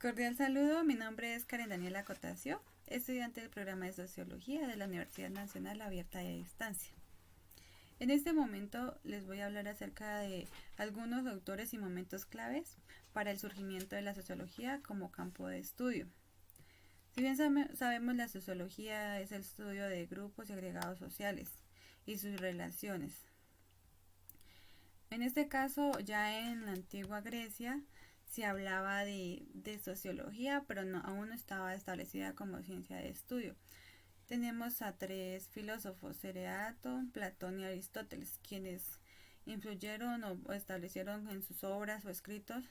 Cordial saludo, mi nombre es Karen Daniela Cotasio, estudiante del programa de Sociología de la Universidad Nacional Abierta y a Distancia. En este momento les voy a hablar acerca de algunos autores y momentos claves para el surgimiento de la sociología como campo de estudio. Si bien sabemos, la sociología es el estudio de grupos y agregados sociales y sus relaciones. En este caso, ya en la antigua Grecia se hablaba de sociología, pero aún no estaba establecida como ciencia de estudio. Tenemos a tres filósofos, Heráclito, Platón y Aristóteles, quienes influyeron o establecieron en sus obras o escritos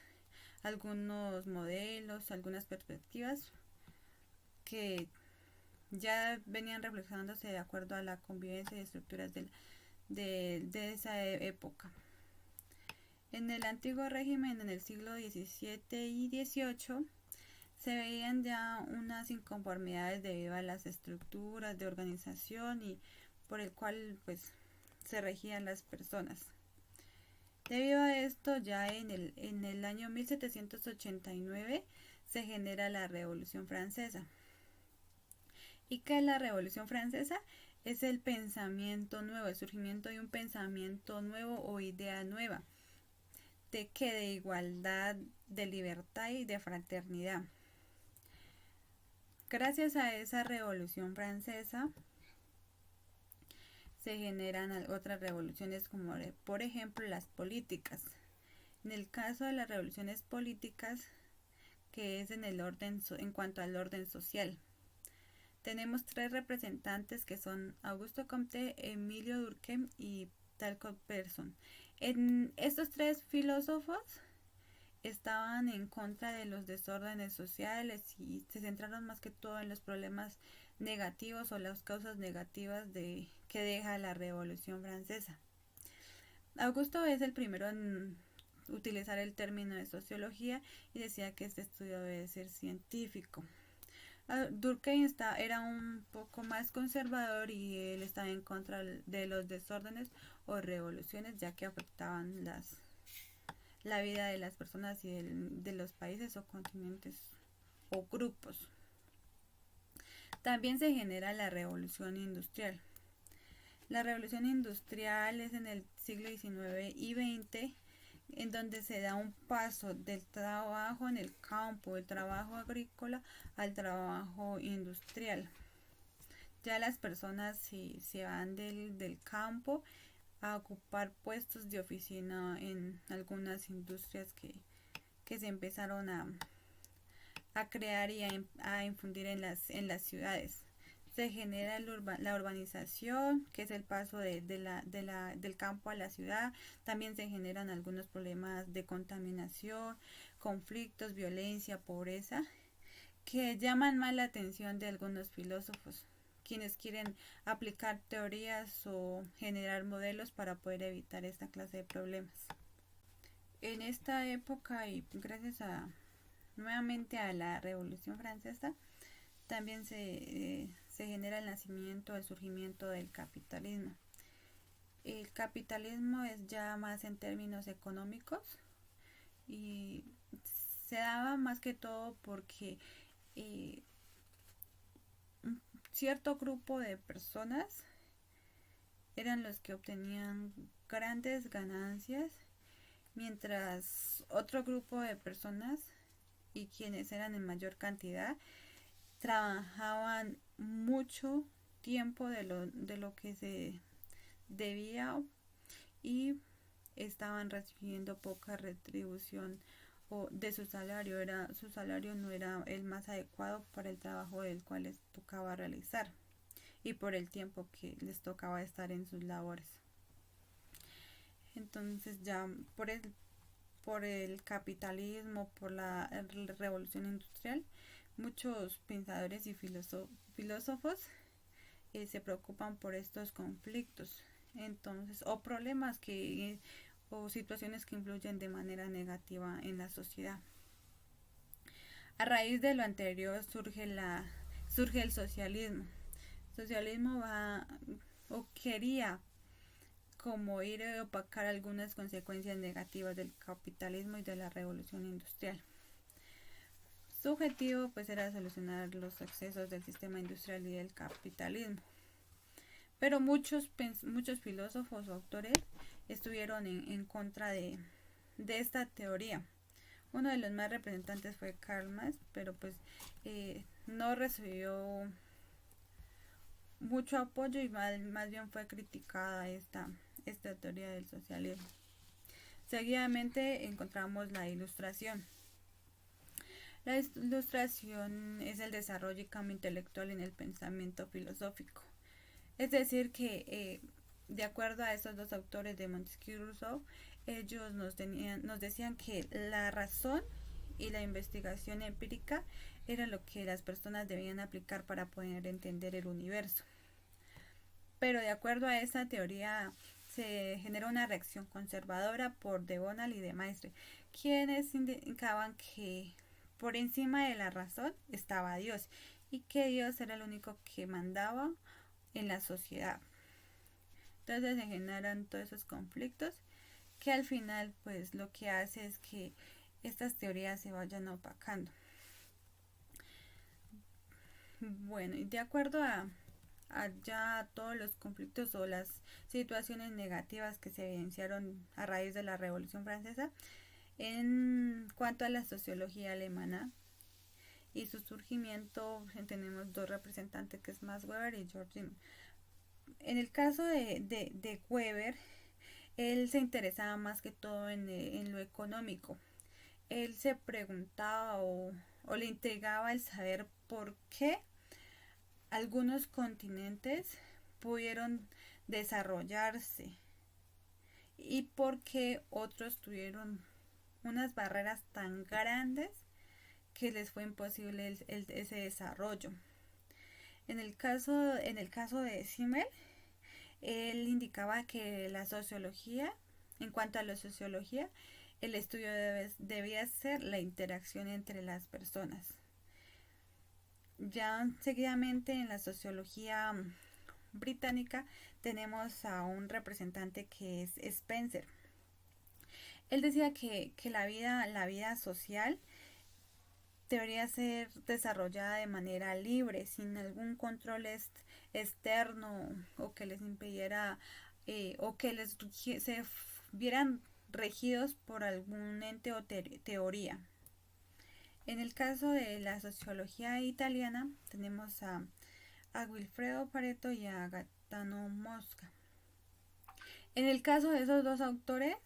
algunos modelos, algunas perspectivas que ya venían reflejándose de acuerdo a la convivencia y estructuras de esa época. En el antiguo régimen, en el siglo XVII y XVIII, se veían ya unas inconformidades debido a las estructuras de organización y por el cual se regían las personas. Debido a esto, ya en el año 1789 se genera la Revolución Francesa. ¿Y qué es la Revolución Francesa? Es el pensamiento nuevo, el surgimiento de un pensamiento nuevo o idea nueva, de igualdad, de libertad y de fraternidad. Gracias a esa Revolución Francesa se generan otras revoluciones como por ejemplo las políticas. En el caso de las revoluciones políticas, que es en cuanto al orden social, tenemos tres representantes que son Augusto Comte, Emilio Durkheim y Talcott Pearson. Estos tres filósofos estaban en contra de los desórdenes sociales y se centraron más que todo en los problemas negativos o las causas negativas que deja la Revolución Francesa. Augusto es el primero en utilizar el término de sociología y decía que este estudio debe ser científico. Durkheim era un poco más conservador y él estaba en contra de los desórdenes o revoluciones, ya que afectaban la vida de las personas y de los países o continentes o grupos. También se genera la revolución industrial. La revolución industrial es en el siglo XIX y XX, en donde se da un paso del trabajo en el campo, el trabajo agrícola, al trabajo industrial. Ya las personas se van del campo a ocupar puestos de oficina en algunas industrias que se empezaron a crear y a infundir en las ciudades. Se genera la urbanización, que es el paso del campo a la ciudad. También se generan algunos problemas de contaminación, conflictos, violencia, pobreza, que llaman más la atención de algunos filósofos, quienes quieren aplicar teorías o generar modelos para poder evitar esta clase de problemas. En esta época, y gracias nuevamente a la Revolución Francesa, también se genera el nacimiento, el surgimiento del capitalismo. El capitalismo es ya más en términos económicos y se daba más que todo porque un cierto grupo de personas eran los que obtenían grandes ganancias, mientras otro grupo de personas, y quienes eran en mayor cantidad, trabajaban mucho tiempo de lo que se debía y estaban recibiendo poca retribución de su salario. Su salario no era el más adecuado para el trabajo del cual les tocaba realizar y por el tiempo que les tocaba estar en sus labores. Entonces ya por el capitalismo, por la revolución industrial, muchos pensadores y filósofos se preocupan por estos conflictos, entonces, o problemas o situaciones que influyen de manera negativa en la sociedad. A raíz de lo anterior surge el socialismo. El socialismo quería como ir a opacar algunas consecuencias negativas del capitalismo y de la revolución industrial. Su objetivo pues era solucionar los excesos del sistema industrial y del capitalismo. Pero muchos filósofos o autores estuvieron en contra de esta teoría. Uno de los más representantes fue Karl Marx, pero pues no recibió mucho apoyo y más bien fue criticada esta teoría del socialismo. Seguidamente encontramos la Ilustración. La Ilustración es el desarrollo y cambio intelectual en el pensamiento filosófico. Es decir que de acuerdo a estos dos autores de Montesquieu y Rousseau, ellos nos decían que la razón y la investigación empírica era lo que las personas debían aplicar para poder entender el universo. Pero de acuerdo a esa teoría se generó una reacción conservadora por de Bonald y de Maistre, quienes indicaban que por encima de la razón estaba Dios y que Dios era el único que mandaba en la sociedad. Entonces se generan todos esos conflictos que al final pues lo que hace es que estas teorías se vayan opacando. Bueno, y de acuerdo a ya todos los conflictos o las situaciones negativas que se evidenciaron a raíz de la Revolución Francesa, en cuanto a la sociología alemana y su surgimiento, tenemos dos representantes, que es Max Weber y George Simmel. En el caso de Weber, él se interesaba más que todo en lo económico. Él se preguntaba o le intrigaba el saber por qué algunos continentes pudieron desarrollarse y por qué otros tuvieron unas barreras tan grandes que les fue imposible ese desarrollo. En el caso de Simmel, él indicaba que la sociología, en cuanto a la sociología, el estudio debía ser la interacción entre las personas. Ya seguidamente en la sociología británica tenemos a un representante que es Spencer. Él decía que la vida social debería ser desarrollada de manera libre, sin algún control externo o que les impidiera o que se vieran regidos por algún ente o teoría. En el caso de la sociología italiana tenemos a Wilfredo Pareto y a Gaetano Mosca. En el caso de esos dos autores,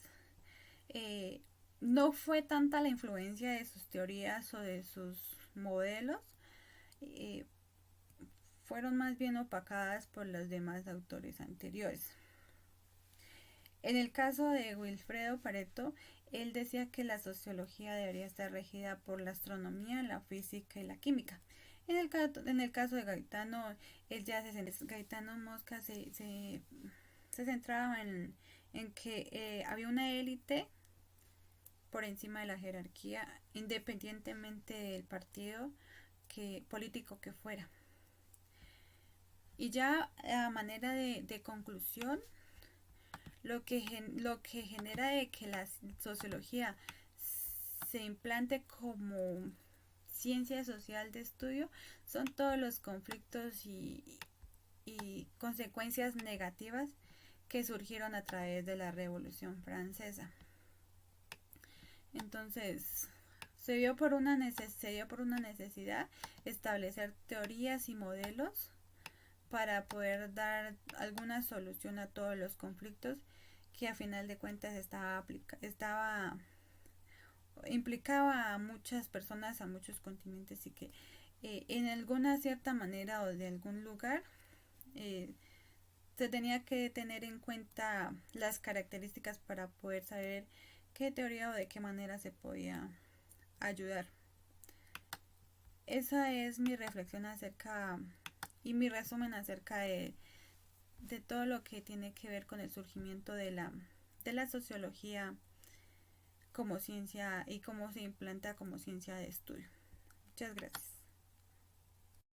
no fue tanta la influencia de sus teorías o de sus modelos, fueron más bien opacadas por los demás autores anteriores. En el caso de Wilfredo Pareto, él decía que la sociología debería estar regida por la astronomía, la física y la química. En el caso de Gaetano, Gaetano Mosca se centraba en que había una élite por encima de la jerarquía, independientemente del partido político que fuera. Y ya a manera de conclusión, lo que genera de que la sociología se implante como ciencia social de estudio son todos los conflictos y consecuencias negativas que surgieron a través de la Revolución Francesa. Entonces, se dio por una necesidad establecer teorías y modelos para poder dar alguna solución a todos los conflictos que a final de cuentas implicaba a muchas personas, a muchos continentes, y que en alguna cierta manera o de algún lugar se tenía que tener en cuenta las características para poder saber qué teoría o de qué manera se podía ayudar. Esa es mi reflexión y mi resumen acerca de todo lo que tiene que ver con el surgimiento de la sociología como ciencia y cómo se implanta como ciencia de estudio. Muchas gracias.